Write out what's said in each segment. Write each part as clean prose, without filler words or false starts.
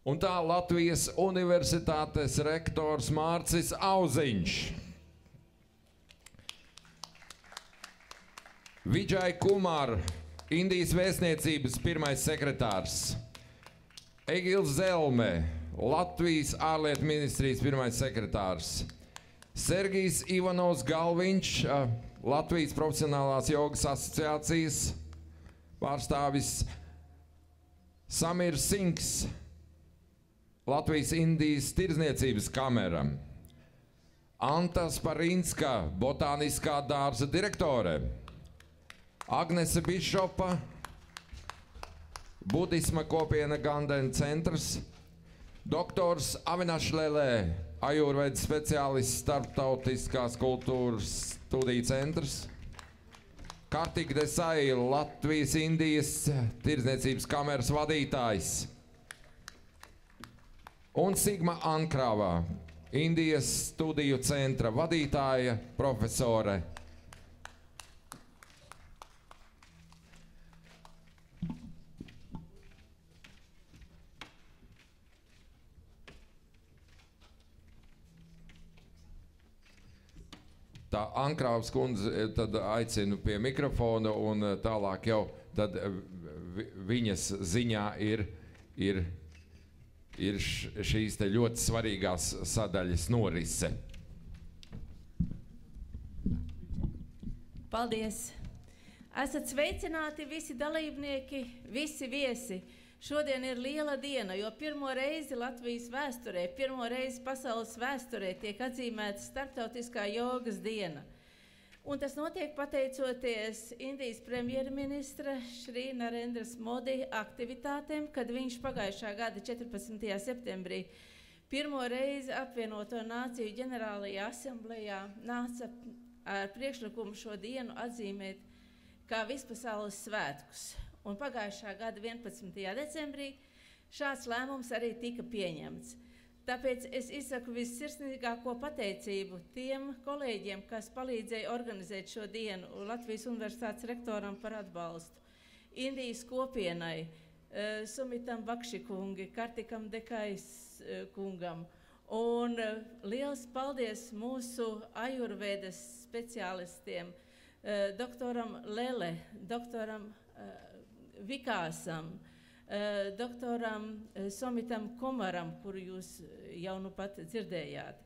Un tā Latvijas Universitātes rektors Mārcis Auziņš. Vidžai Kumar, Indijas vēstniecības pirmais sekretārs. Egils Zelme, Latvijas ārlietu ministrijas pirmais sekretārs. Sergijs Ivanovs Galviņš, Latvijas profesionālās jogas asociācijas pārstāvis. Samirs Sinks, Latvijas Indijas tirdzniecības kamera. Anta Sparinska, botāniskā dārza direktore. Agnese Bišopa, Budisma kopiena Ganden centrs. Doktors Avinašs Lelē, ajurvedas speciālists starptautiskās kultūras studiju centrs. Kartika Desai, Latvijas Indijas tirdzniecības kameras vadītājs. Un Sigma Ankrava, Indijas studiju centra vadītāja, profesore. Tā Ankrāvas kundze tad aicinu pie mikrofona un tālāk jau tad viņas ziņā ir šīs te ļoti svarīgās sadaļas norise. Paldies! Esat sveicināti visi dalībnieki, visi viesi. Šodien ir liela diena, jo pirmo reizi Latvijas vēsturē, pirmo reizi pasaules vēsturē tiek atzīmēta starptautiskā jogas diena. Un tas notiek pateicoties Indijas premjerministra Šrī Narendras Modi aktivitātēm, kad viņš pagājušā gada 14. septembrī pirmo reizi apvienoto nāciju ģenerālajā asamblejā nāca ar priekšlikumu šo dienu atzīmēt kā vispasaules svētkus. Un pagājušā gada 11. decembrī šāds lēmums arī tika pieņemts. Tāpēc es izsaku vissirsnīgāko pateicību tiem kolēģiem, kas palīdzēja organizēt šo dienu, Latvijas Universitātes rektoram par atbalstu, Indijas kopienai, Sumitam Bakšikungi, Kartikam Dekais kungam. Un liels paldies mūsu ajurvedas speciālistiem, doktoram Lele, doktoram Vikāsam, doktoram Somitam Kumaram, kuru jūs jau nu pat dzirdējāt.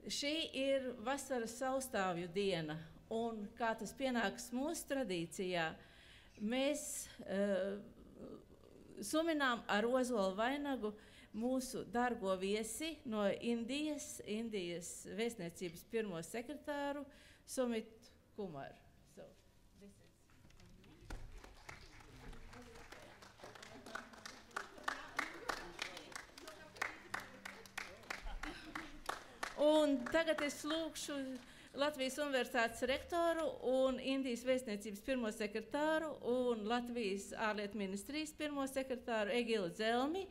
Šī ir vasaras saustāvju diena, un kā tas pienāks mūsu tradīcijā, mēs suminām ar ozolu vainagu mūsu dargo viesi no Indijas vēstniecības pirmo sekretāru Somitu Kumaru. Un tagad es lūkšu Latvijas Universitātes rektoru un Indijas vēstniecības pirmo sekretāru un Latvijas ārlietu ministrijas pirmo sekretāru Egilu Zelmi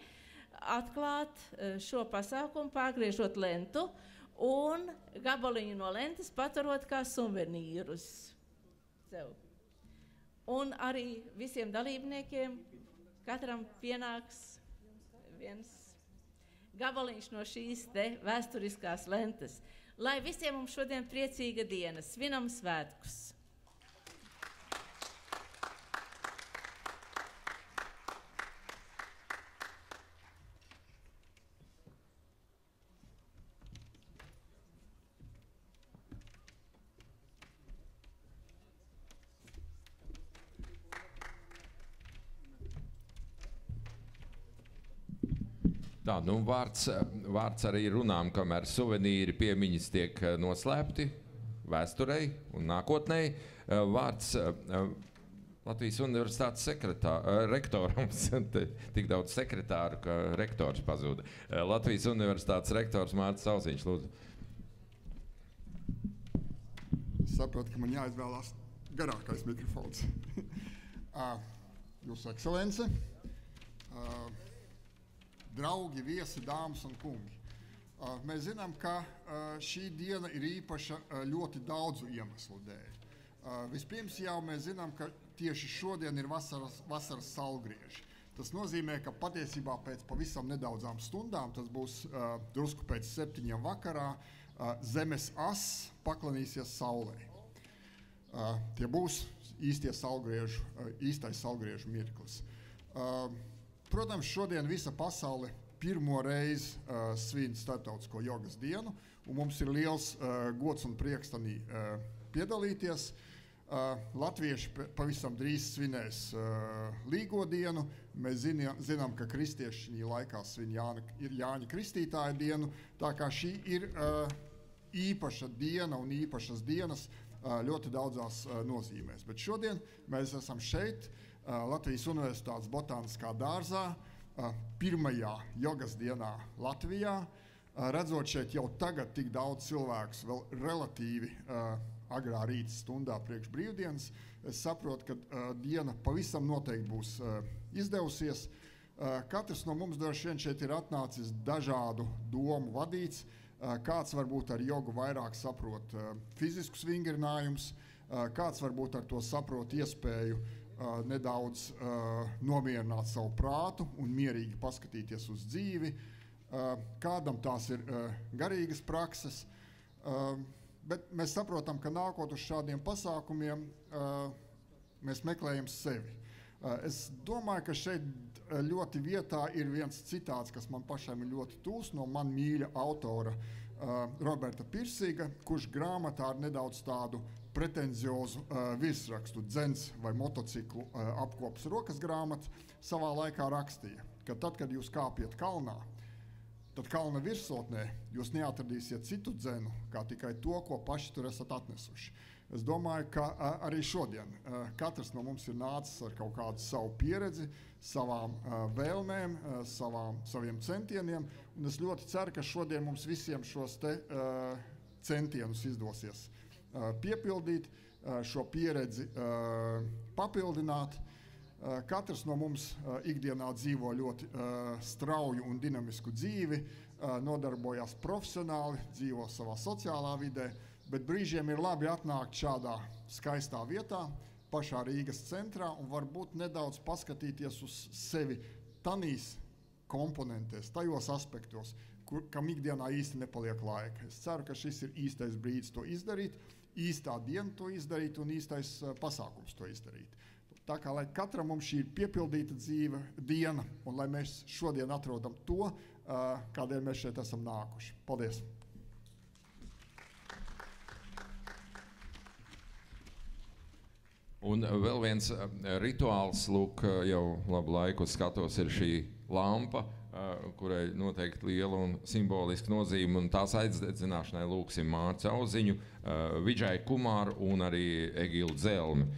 atklāt šo pasākumu, pārgriežot lentu un gabaliņu no lentes paturot kā suvenīrus sev. Un arī visiem dalībniekiem katram pienāks viens gabaliņš no šīs te vēsturiskās lentes. Lai visiem mums šodien priecīga diena, svinam svētkus! Tā, nu vārds arī runām, kamēr suvenīri piemiņas tiek noslēpti vēsturei un nākotnei. Vārds Latvijas Universitātes rektoram, tik daudz sekretāru, ka rektors pazuda. Latvijas Universitātes rektors Mārcis Auziņš, lūdzu. Saprotu, ka man jāizvēlās garākais mikrofons. Jūsu ekscelence, draugi, viesi, dāmas un kungi. Mēs zinām, ka šī diena ir īpaša ļoti daudzu iemeslu dēļ. Vispirms jau mēs zinām, ka tieši šodien ir vasaras saulgrieži. Tas nozīmē, ka patiesībā pēc pavisam nedaudzām stundām, tas būs drusku pēc 7 vakarā, Zemes ass paklanīsies saulē. Tie būs īstais saulgriežu mirklis. Protams, šodien visa pasaule pirmo reizi svin starptautisko jogas dienu, un mums ir liels gods un prieks tanī piedalīties. Latvieši pavisam drīz svinēs Līgo dienu. Mēs zinām, ka kristieši šī laikā svin Jāņa Kristītāja dienu, tā kā šī ir īpaša diena un īpašas dienas ļoti daudzās nozīmēs. Bet šodien mēs esam šeit, Latvijas Universitātes botāniskā dārzā, pirmajā jogas dienā Latvijā, redzot šeit jau tagad tik daudz cilvēkus, vēl relatīvi agrā rīta stundā priekš brīvdienas, es saprotu, ka diena pavisam noteikti būs izdevusies. Katrs no mums droši vien šeit ir atnācis dažādu domu vadīts. Kāds varbūt ar jogu vairāk saprot fiziskus vingrinājumus, kāds varbūt ar to saprot iespēju nedaudz nomierināt savu prātu un mierīgi paskatīties uz dzīvi. Kādam tās ir garīgas prakses. Bet mēs saprotam, ka nākot uz šādiem pasākumiem, mēs meklējam sevi. Es domāju, ka šeit ļoti vietā ir viens citāts, kas man pašam ir ļoti tūs no man mīļa autora Roberta Pirsīga, kurš grāmatā ar nedaudz tādu pretenziozu virsrakstu dzens vai motociklu apkopas rokas grāmatu savā laikā rakstīja, ka tad, kad jūs kāpiet kalnā, tad kalna virsotnē jūs neatradīsiet citu dzenu, kā tikai to, ko paši tur esat atnesuši. Es domāju, ka arī šodien katrs no mums ir nācis ar kaut kādu savu pieredzi, savām vēlmēm, saviem centieniem, un es ļoti ceru, ka šodien mums visiem šos te centienus izdosies piepildīt, šo pieredzi papildināt. Katrs no mums ikdienā dzīvo ļoti strauju un dinamisku dzīvi, nodarbojās profesionāli, dzīvo savā sociālā vidē, bet brīžiem ir labi atnākt šādā skaistā vietā, pašā Rīgas centrā, un varbūt nedaudz paskatīties uz sevi tanīs komponentēs, tajos aspektos, kam ikdienā īsti nepaliek laika. Es ceru, ka šis ir īstais brīdis to izdarīt, īstā diena to izdarīt un īstais pasākums to izdarīt. Tā kā, lai katram mums šī ir piepildīta dzīve, diena, un lai mēs šodien atrodam to, kādēļ mēs šeit esam nākuši. Paldies! Un vēl viens rituāls, lūk, jau labu laiku skatos, ir šī lampa, kurai noteikti liela un simboliska nozīme, un tās aizdedzināšanai lūksim Mārci Auziņu, Vidžai Kumāru un arī Egilu Dzelmi,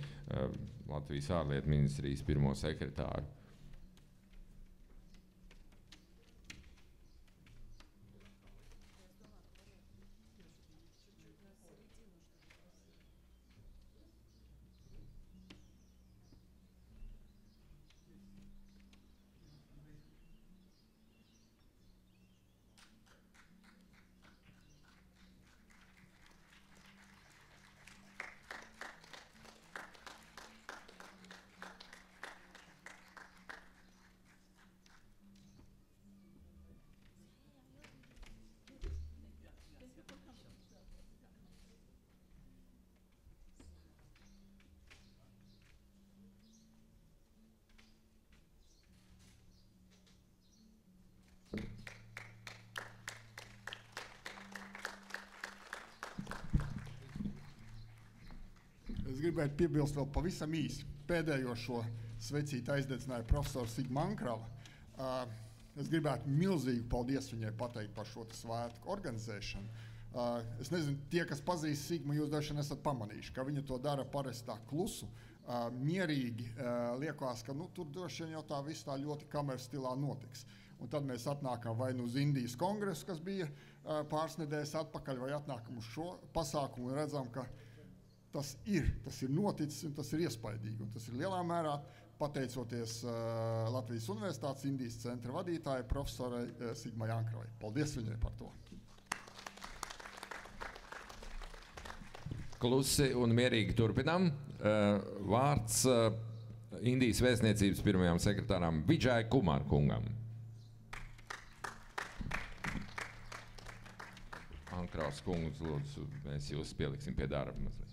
Latvijas ārlietu ministrijas pirmo sekretāru. Es gribētu piebilst vēl pavisam īsi. Pēdējo šo svecīti aizdedzināja profesors Sigma Ankrava. Es gribētu milzīgu paldies viņai pateikt par šo svētku organizēšanu. Es nezinu, tie, kas pazīst Sigmu, jūs droši vien esat pamanījuši, ka viņa to dara parasti tā klusu, mierīgi. Liekas, ka tur droši vien jau tā viss tā ļoti kameras stilā notiks. Un tad mēs atnākam vai nu uz Indijas kongresu, kas bija pāris nedēļas atpakaļ, vai atnākam uz šo pasākumu un redzam, ka tas ir noticis un tas ir iespaidīgi. Un tas ir lielā mērā pateicoties Latvijas Universitātes Indijas centra vadītāja profesorai Sigmai Ankravai. Paldies viņai par to. Klusi un mierīgi turpinām. Vārds Indijas vēstniecības pirmajam sekretāram Vidžai Kumar kungam. Ankraus kungs, lūdzu, mēs jūs pieliksim pie darba mazliet.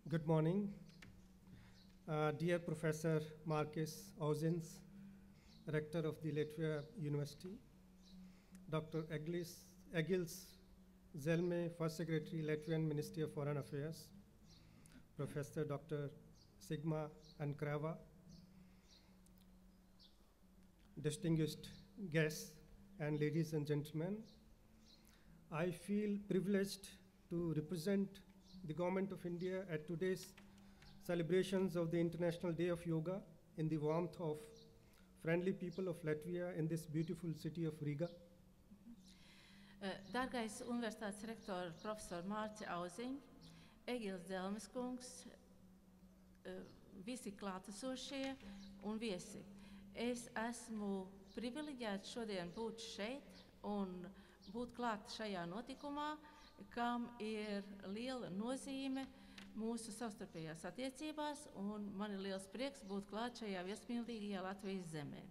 Good morning, dear Professor Markis Auzins, Rector of the Latvia University, Dr. Egils Zelme, First Secretary, Latvian Ministry of Foreign Affairs, Professor Dr. Sigma Ankrava, distinguished guests, and ladies and gentlemen, I feel privileged to represent the Government of India at today's celebrations of the International Day of Yoga in the warmth of friendly people of Latvia in this beautiful city of Riga. Dargais universitātes rektor profesor Mārci Auziņ, Egils Zelmes kungs, visi klātesošie un viesi. Es esmu privileģēts šodien būt šeit un būt klāt šajā notikumā, kam ir liela nozīme mūsu savstarpējās attiecībās, un man ir liels prieks būt klāt šajā viesmīlīgajā Latvijas zemē.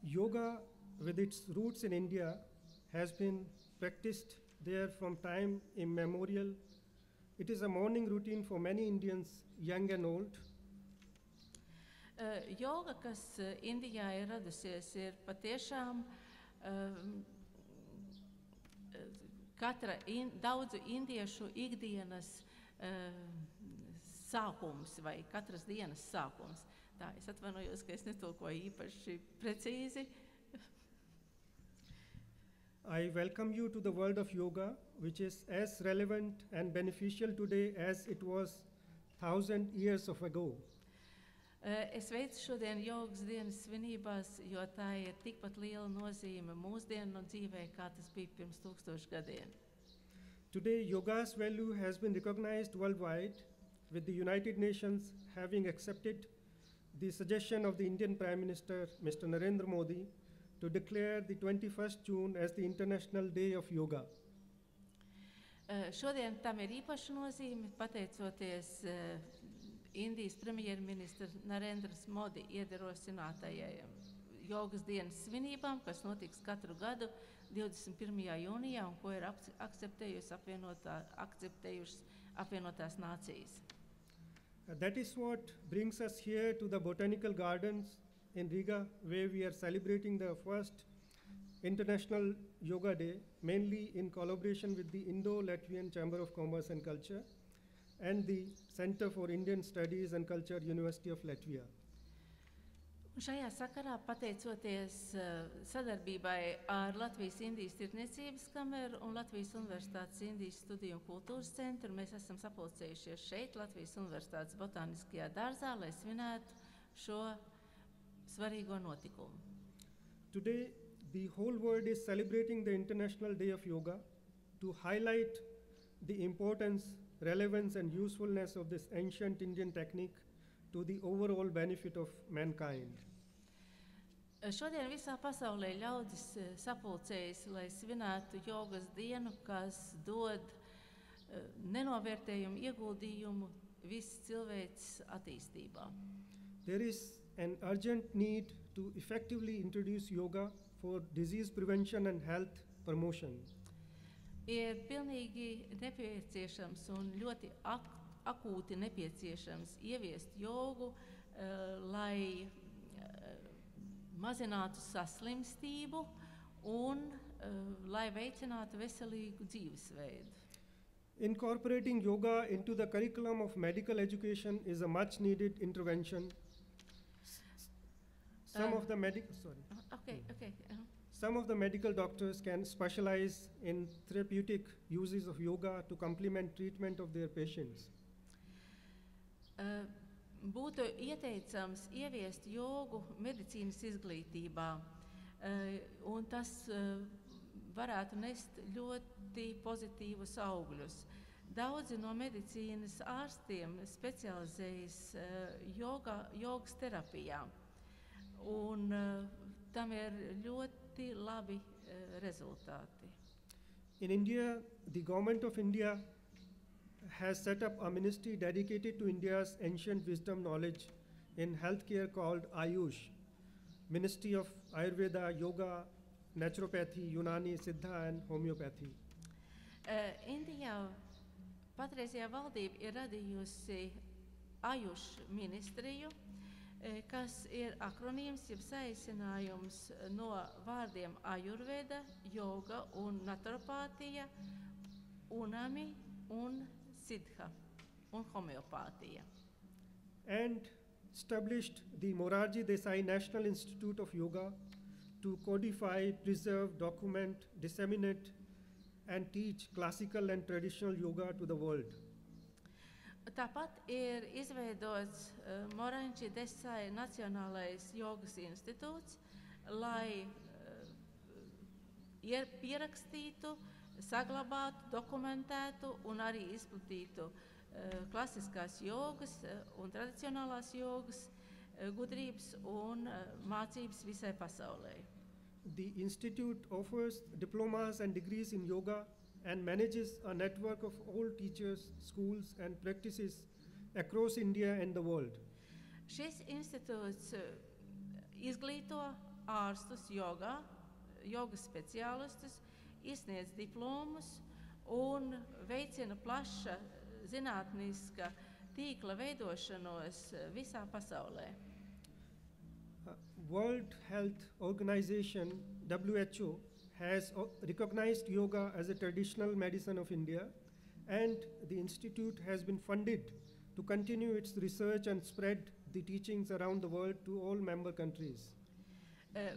Yoga, with its roots in India, has been practiced there from time immemorial. It is a morning routine for many Indians, young and old. Joga, kas Indijā ir radusies, ir patiešām daudzu indiešu ikdienas sākums vai katras dienas sākums. Tā, es atvainojos, ka es netulkoju īpaši precīzi. I welcome you to the world of yoga, which is as relevant and beneficial today as it was 1,000 years ago. Es veicu šodien jogas dienas svinībās, jo tā ir tikpat liela nozīme mūsdienu dzīvē, kā tas bija pirms 1000 gadiem. Today, yoga's value has been recognized worldwide, with the United Nations having accepted the suggestion of the Indian Prime Minister, Mr. Narendra Modi, to declare the 21st June as the International Day of Yoga. Šodien tam ir īpaša nozīme, pateicoties Indijas premjerministra Narendras Modi iedarosinātajai jogas dienas svinībām, kas notiks katru gadu 21. jūnijā un ko ir akceptējušas apvienotās nācijas. That is what brings us here to the Botanical Gardens in Riga, where we are celebrating the first International Yoga Day, mainly in collaboration with the Indo-Latvian Chamber of Commerce and Culture and the Center for Indian Studies and Culture, University of Latvia. Šajā sakarā, pateicoties sadarbībai ar Latvijas Indijas tirdzniecības kameru un Latvijas Universitātes Indijas studiju un kultūras centru, mēs esam sapulcējušies šeit, Latvijas Universitātes botāniskajā dārzā, lai svinētu šo svarīgo notikumu. Today, the whole world is celebrating the International Day of Yoga to highlight the importance, relevance, and usefulness of this ancient Indian technique to the overall benefit of mankind. Šodien visā pasaulē ļaudis sapulcējas, lai svinētu jogas dienu, kas dod nenovērtējumu ieguldījumu visas cilvēces attīstībā. There is an urgent need to effectively introduce yoga for disease prevention and health promotion. Ir pilnīgi nepieciešams un ļoti akūti nepieciešams ieviest jogu, lai mazinātu saslimstību un lai veicinātu veselīgu dzīvesveidu. Incorporating yoga into the curriculum of medical education is a much needed intervention. Some of the medical doctors can specialize in therapeutic uses of yoga to complement treatment of their patients. Būtu ieteicams ieviest jogu medicīnas izglītībā, un tas varētu nest ļoti pozitīvus augļus. Daudzi no medicīnas ārstiem specializējas jogas terapijā. un tam ir ļoti labi rezultāti. In India, the government of India has set up a ministry dedicated to India's ancient wisdom knowledge in healthcare called Ayush, Ministry of Ayurveda, Yoga, Naturopathy, Unani, Siddha and Homeopathy. Indijā patreizajā valdība ir radījusi Ayush ministriju, kas ir akronīms, jeb saīsinājums no vārdiem Ayurveda, Yoga un Naturopātija, Unami un Siddha un Homeopātija. And established the Morarji Desai National Institute of Yoga to codify, preserve, document, disseminate and teach classical and traditional yoga to the world. Tāpat ir izveidots Morarji Desai Nacionālais jogas institūts, lai pierakstītu, saglabātu, dokumentētu un arī izplatītu klasiskās jogas un tradicionālās jogas gudrības un mācības visai pasaulē. The institute offers diplomas and degrees in yoga and manages a network of all teachers, schools and practices across India and the world. Šis institūts izglīto ārstus jogā, jogas speciālistus, izsniedz diplomus un veicina plaša zinātniska tīkla veidošanos visā pasaulē. World Health Organization, WHO, has recognized yoga as a traditional medicine of India, and the institute has been funded to continue its research and spread the teachings around the world to all member countries.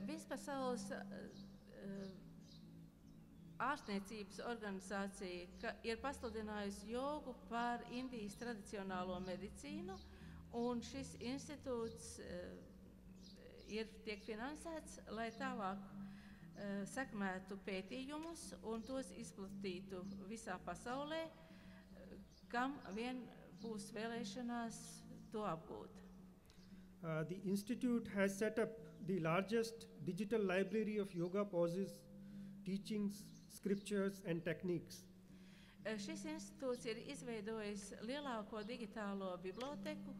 Vispasaules ārstniecības organizācija ir pasludinājusi jogu par Indijas tradicionālo medicīnu, un šis institūts tiek finansēts, lai tālāk sekmētu pētījumus un tos izplatītu visā pasaulē, kam vien būs vēlēšanās to apgūt. The institute has set up the largest digital library of yoga poses, teachings, scriptures and techniques. Šis institūts ir izveidojis lielāko digitālo biblioteku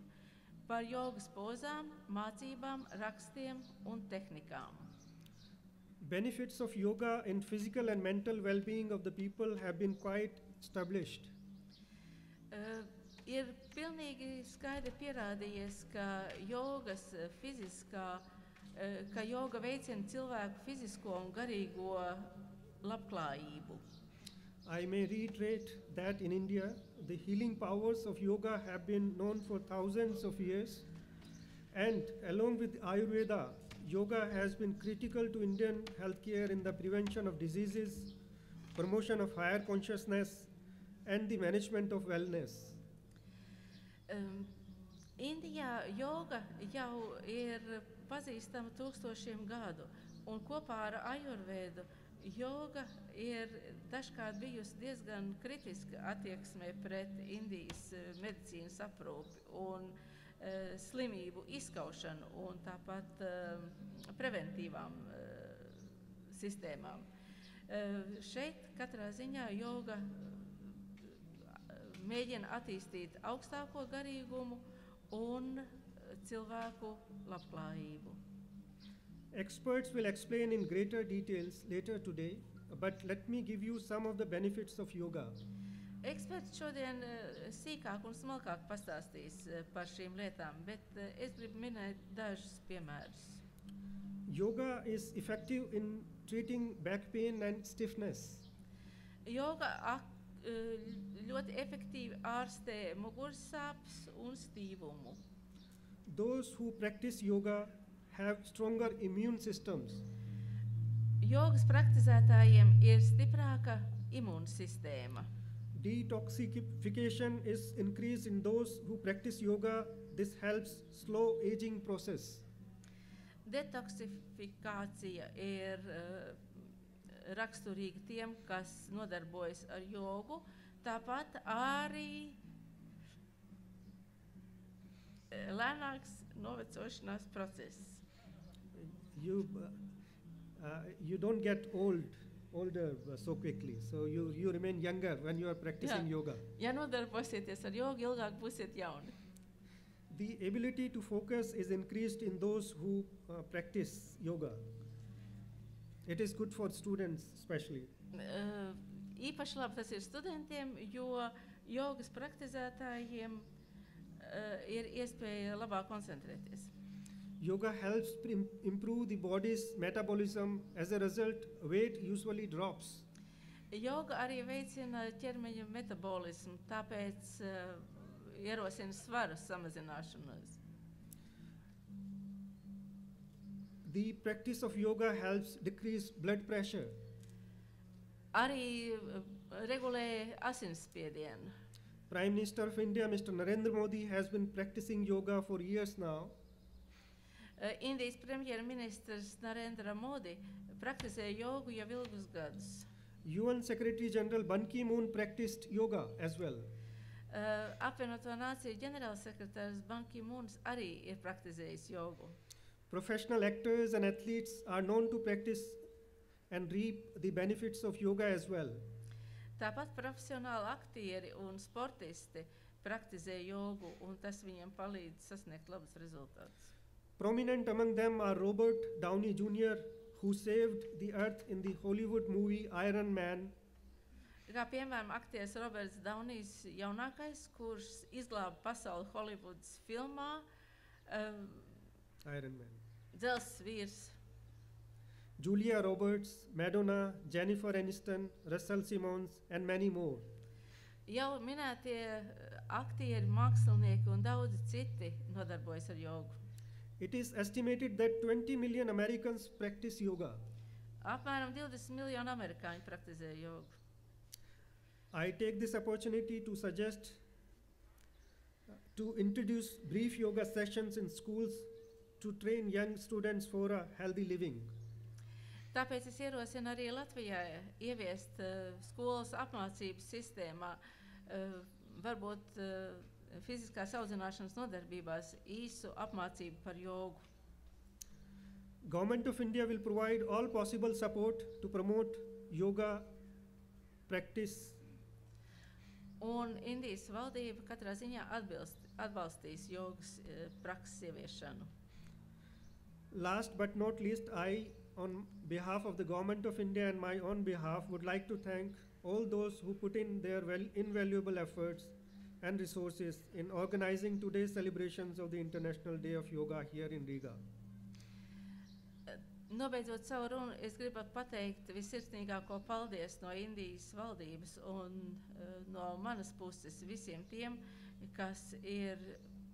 par jogas pozām, mācībām, rakstiem un tehnikām. Benefits of yoga in physical and mental well-being of the people have been quite established. Ir pilnīgi skaidri pierādījies, ka jogas ka joga veicina cilvēku fizisko un garīgo labklājību. I may reiterate that in India, the healing powers of yoga have been known for thousands of years, and along with Ayurveda, yoga has been critical to Indian healthcare in the prevention of diseases, promotion of higher consciousness, and the management of wellness. Indijā joga jau ir pazīstama tūkstošiem gadu, un kopā ar Ajurvēdu joga ir dažkārt bijusi diezgan kritiska attieksmē pret Indijas medicīnas aprūpi un slimību izskaušanu un tāpat preventīvām sistēmām. Šeit katrā ziņā joga mēģina attīstīt augstāko garīgumu un cilvēku labklājību. Experts will explain in greater details later today, but let me give you some of the benefits of yoga. Eksperti šodien sīkāk un smalkāk pastāstīs par šīm lietām, bet es gribu minēt dažus piemērus. Yoga is effective in treating back pain and stiffness. Joga ļoti efektīvi ārstē mugursāpes un stīvumu. Those who practice yoga have stronger immune systems. Jogas praktizētājiem ir stiprāka imūnsistēma. Detoxification is increased in those who practice yoga. This helps slow aging process. Detoksifikācija ir raksturīga tiem, kas nodarbojas ar jogu, tāpat arī lēnāks novecošanās process. you don't get older so quickly. So you remain younger when you are practicing yoga. Ja nodarbosieties ar jogu, ilgāk būsiet jauni. The ability to focus is increased in those who practice yoga. It is good for students especially. Īpaši labi tas ir studentiem, jo jogas praktizētājiem ir iespēja labāk koncentrēties. Yoga helps improve the body's metabolism. As a result, weight usually drops. Joga arī veicina ķermeņa metabolismu, tāpēc ierosina svaru samazināšanos. The practice of yoga helps decrease blood pressure. Arī regulē asinsspiedienu. Prime Minister of India, Mr. Narendra Modi, has been practicing yoga for years now. Indijas premjerministrs Narendra Modi praktizē jogu jau ilgus gadus. UN Secretary General Ban Ki-moon practiced yoga as well. Apvienoto nāciju ģenerālsekretārs Ban Ki-moons arī ir praktizējis jogu. Professional actors and athletes are known to practice and reap the benefits of yoga as well. Tāpat profesionāli aktieri un sportisti praktizē jogu, un tas viņiem palīdz sasniegt labus rezultātus. Prominent among them are Robert Downey Jr., who saved the earth in the Hollywood movie Iron Man. Kā piemēram aktieris Roberts Daunijs jaunākais, kurš izglāba pasauli Hollywoods filmā Iron Man. Dzelzs vīrs. Julia Roberts, Madonna, Jennifer Aniston, Russell Simmons, and many more. Jau minētie aktieri, mākslinieki un daudzi citi nodarbojas ar jogu. It is estimated that 20 million Americans practice yoga. Apmēram 20 miljoni amerikāņu praktizē jogu. I take this opportunity to suggest to introduce brief yoga sessions in schools to train young students for a healthy living. Tāpēc es ierosinu arī Latvijā ieviest skolas apmācības sistēmā, varbūt fiziskās audzināšanas nodarbībās īsu apmācību par jogu. Government of India will provide all possible support to promote yoga practice. Un Indijas valdība katrā ziņā atbalstīs jogas prakses ieviešanu. Last but not least, I, on behalf of the Government of India and my own behalf, would like to thank all those who put in their invaluable efforts and resources in organizing today's celebrations of the International Day of Yoga here in Riga. Nobeidzot savu runu, es gribētu pateikt visirsnīgāko paldies no Indijas valdības un no manas puses visiem tiem, kas ir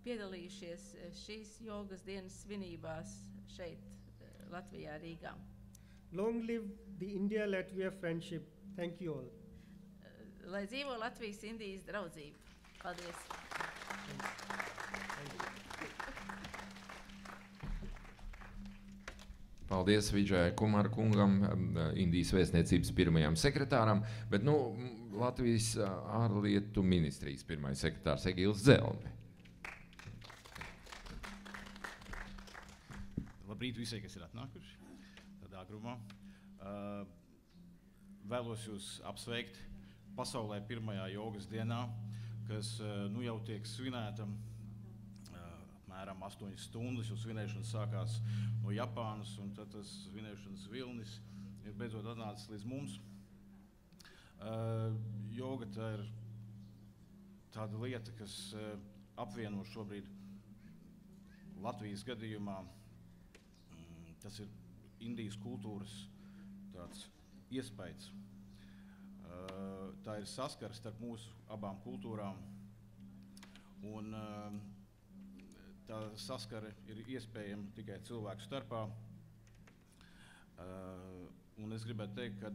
piedalījušies šīs jogas dienas svinībās šeit Latvijā, Rīgā. Long live the India-Latvia friendship. Thank you all. Lai dzīvo Latvijas-Indijas draudzība. Paldies. Paldies Vidžai Kumar kungam, Indijas vēstniecības pirmajam sekretāram, bet Latvijas ārlietu ministrijas pirmais sekretārs Egils Zelme. Labrīt visiem, kas ir atnākuši tādā grumā. Vēlos jūs apsveikt pasaulē pirmajā jogas dienā, kas jau tiek svinēta apmēram 8 stundas, jo svinēšana sākās no Japānas, un tad tas svinēšanas vilnis ir beidzot atnācis līdz mums. Joga tā ir tāda lieta, kas apvieno šobrīd Latvijas gadījumā. Tas ir Indijas kultūras tāds iespējas. Tā ir saskara starp mūsu abām kultūrām, un tā saskara ir iespējama tikai cilvēku starpā. Un es gribētu teikt, ka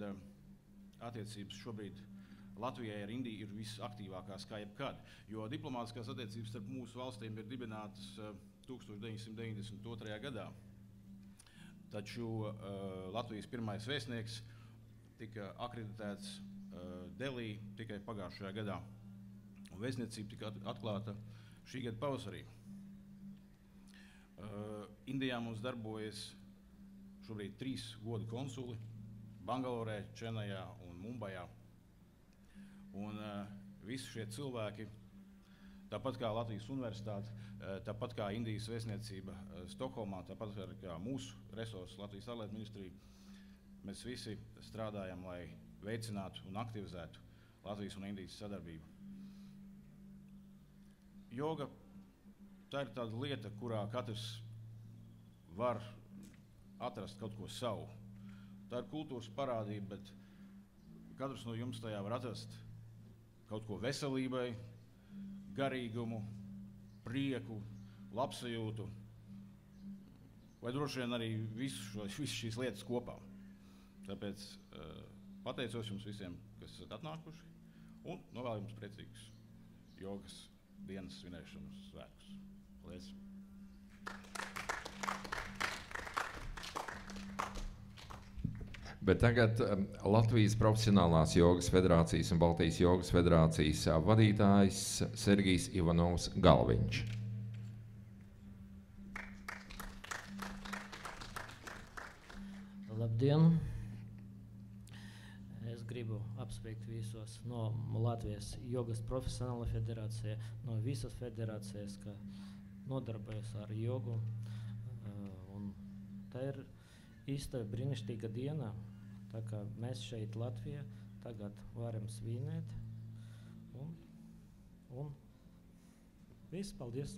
attiecības šobrīd Latvijai ar Indiju ir visaktīvākās kā jebkad, jo diplomātiskās attiecības starp mūsu valstīm ir dibinātas 1992. gadā. Taču Latvijas pirmais vēstnieks tika akreditēts Delī tikai pagājušajā gadā, un vēstniecība tika atklāta šī gada pavasarī. Indijā mums darbojas šobrīd 3 godu konsuli Bangalorē, Čenajā un Mumbajā. Un visi šie cilvēki, tāpat kā Latvijas Universitāte, tāpat kā Indijas vēstniecība Stokholmā, tāpat kā mūsu resursu Latvijas ārlietu ministrija, mēs visi strādājam, lai veicinātu un aktivizētu Latvijas un Indijas sadarbību. Joga tā ir tāda lieta, kurā katrs var atrast kaut ko savu. Tā ir kultūras parādība, bet katrs no jums tajā var atrast kaut ko veselībai, garīgumu, prieku, labsajūtu, vai droši vien arī visas šīs lietas kopā. Tāpēc pateicos jums visiem, kas esat atnākuši, un novēlu jums priecīgus jogas dienas svinēšanas svētkus. Paldies! Bet tagad Latvijas Profesionālās jogas federācijas un Baltijas jogas federācijas vadītājs Sergijs Ivanovs Galviņš. Labdien! Es gribu apsveikt visos no Latvijas jogas profesionāla federācija, no visas federācijas, ka nodarbojas ar jogu. Un tā ir īsta brīnišķīga diena, tā kā mēs šeit Latvijā tagad varam svinēt. Un viss, paldies!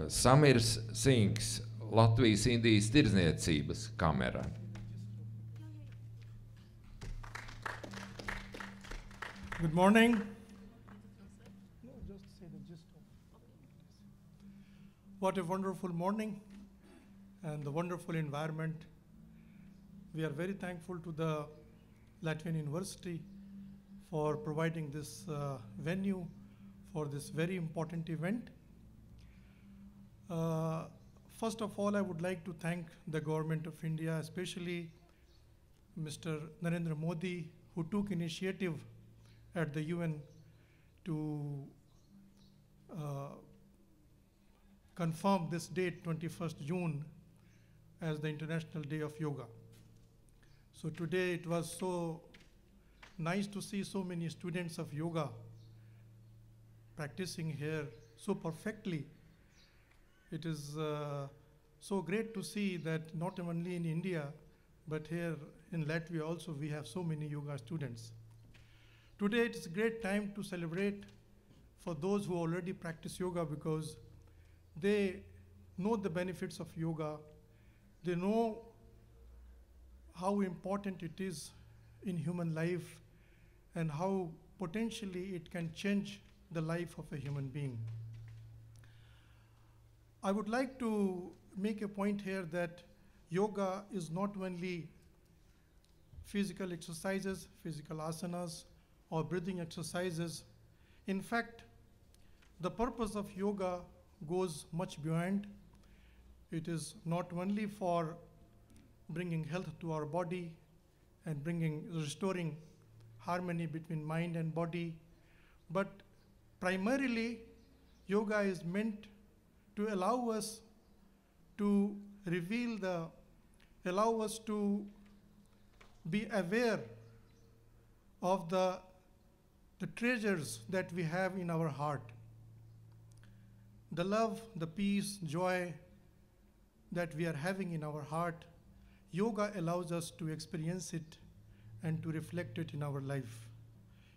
Samirs Sinks, Latvijas Indijas tirdzniecības kamera. Good morning. What a wonderful morning and the wonderful environment. We are very thankful to the Latvian University for providing this venue for this very important event. First of all, I would like to thank the Government of India, especially Mr. Narendra Modi, who took initiative at the UN to confirm this date, 21st June, as the International Day of Yoga. So today it was so nice to see so many students of yoga practicing here so perfectly. It is so great to see that not only in India, but here in Latvia also we have so many yoga students. Today it's a great time to celebrate for those who already practice yoga because they know the benefits of yoga. They know how important it is in human life and how potentially it can change the life of a human being. I would like to make a point here that yoga is not only physical exercises, physical asanas, or breathing exercises. In fact, the purpose of yoga goes much beyond. It is not only for bringing health to our body and restoring harmony between mind and body, but primarily yoga is meant to allow us to allow us to be aware of the treasures that we have in our heart. The love, the peace, joy that we are having in our heart, yoga allows us to experience it and to reflect it in our life.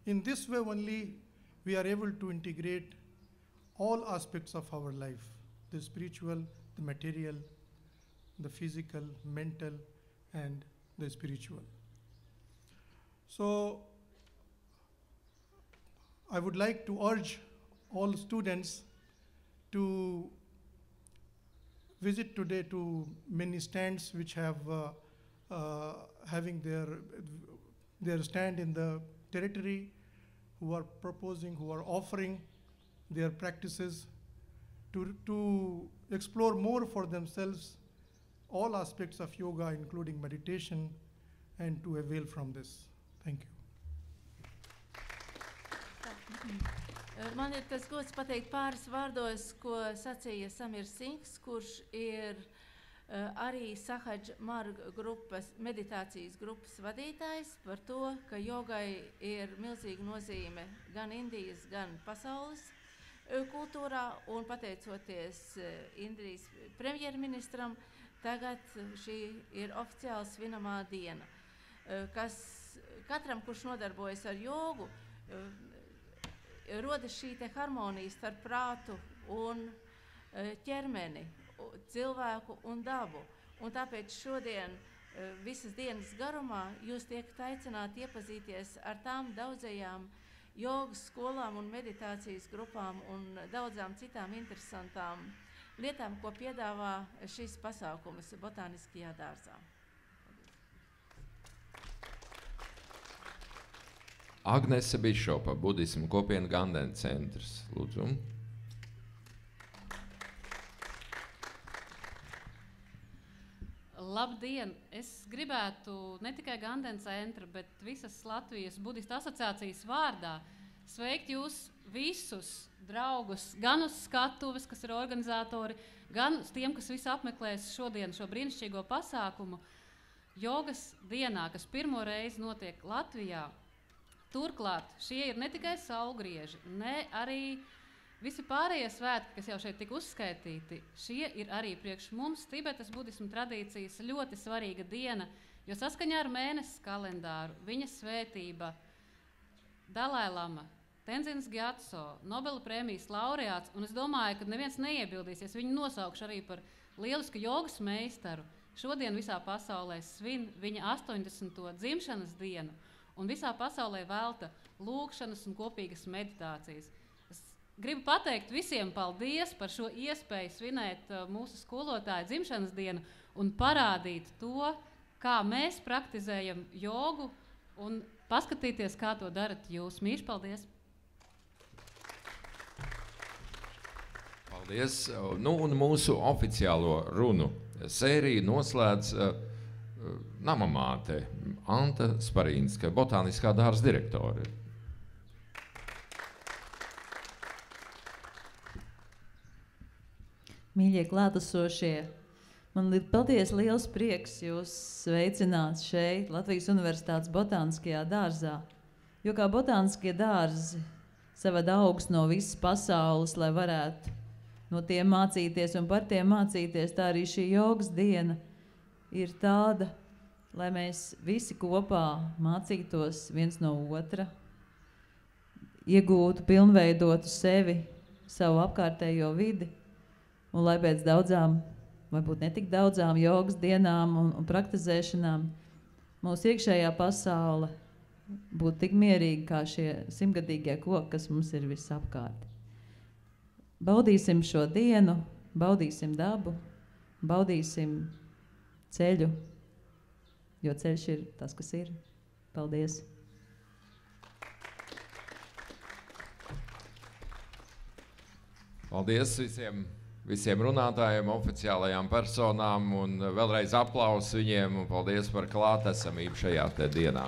In this way only, we are able to integrate all aspects of our life, the spiritual, the material, the physical, mental, and the spiritual. So I would like to urge all students to visit today to many stands which have having their stand in the territory, who are proposing, who are offering their practices to explore more for themselves all aspects of yoga, including meditation, and to avail from this. Thank you. Man ir tas gods pateikt pāris vārdos, ko sacīja Samirs Sinks, kurš ir arī Sahadž Marg grupas, meditācijas grupas vadītājs par to, ka jogai ir milzīga nozīme gan Indijas, gan pasaules kultūrā, un pateicoties Indijas premjerministram, tagad šī ir oficiāli svinamā diena, kas katram, kurš nodarbojas ar jogu, rodas šī te harmonija starp prātu un ķermeni, cilvēku un dabu. Un tāpēc šodien visas dienas garumā jūs tiekat aicināti iepazīties ar tām daudzajām jogas skolām un meditācijas grupām un daudzām citām interesantām lietām, ko piedāvā šis pasākums Botāniskajā dārzā. Agnese Bišopa, Budismu kopienu Ganden centrs. Lūdzu. Labdien! Es gribētu ne tikai Ganden centra, bet visas Latvijas budistu asociācijas vārdā sveikt jūs visus draugus, gan uz skatuves, kas ir organizatori, gan uz tiem, kas visi apmeklēs šodien šo brīnišķīgo pasākumu jogas dienā, kas pirmo reizi notiek Latvijā. Turklāt šie ir ne tikai saulgrieži, ne arī visi pārējie svētki, kas jau šeit tika uzskaitīti, šie ir arī priekš mums Tibetas budismu tradīcijas ļoti svarīga diena, jo saskaņā ar mēnesis kalendāru viņa svētība Dalai Lama, Tenzins Gyatso, Nobela prēmijas laureāts, un es domāju, ka neviens neiebildīsies, viņu nosaukšu arī par lielisku jogas meistaru. Šodien visā pasaulē svin viņa 80. dzimšanas dienu, un visā pasaulē velta lūgšanas un kopīgas meditācijas. Es gribu pateikt visiem paldies par šo iespēju svinēt mūsu skolotāju dzimšanas dienu un parādīt to, kā mēs praktizējam jogu un paskatīties, kā to darat jūs. Mīļš, paldies! Paldies! Nu, un mūsu oficiālo runu sēriju noslēdz namamāte Anta Sparīnska, Botāniskā dārza direktore. Mīļie klātesošie, man ir patiesi liels prieks jūs sveicināt šeit Latvijas Universitātes Botāniskajā dārzā, jo kā botāniskie dārzi saved augus no visas pasaules, lai varētu no tiem mācīties un par tiem mācīties, tā arī šī jogas diena ir tāda, lai mēs visi kopā mācītos viens no otra, iegūtu, pilnveidotu sevi, savu apkārtējo vidi, un lai pēc daudzām, varbūt ne tik daudzām jogas dienām un praktizēšanām mūsu iekšējā pasaule būtu tik mierīga kā šie simtgadīgie koki, kas mums ir visapkārt. Baudīsim šo dienu, baudīsim dabu, baudīsim ceļu, jo ceļš ir tas, kas ir. Paldies! Paldies visiem runātājiem, oficiālajām personām un vēlreiz aplausus viņiem un paldies par klātesamību šajā te dienā.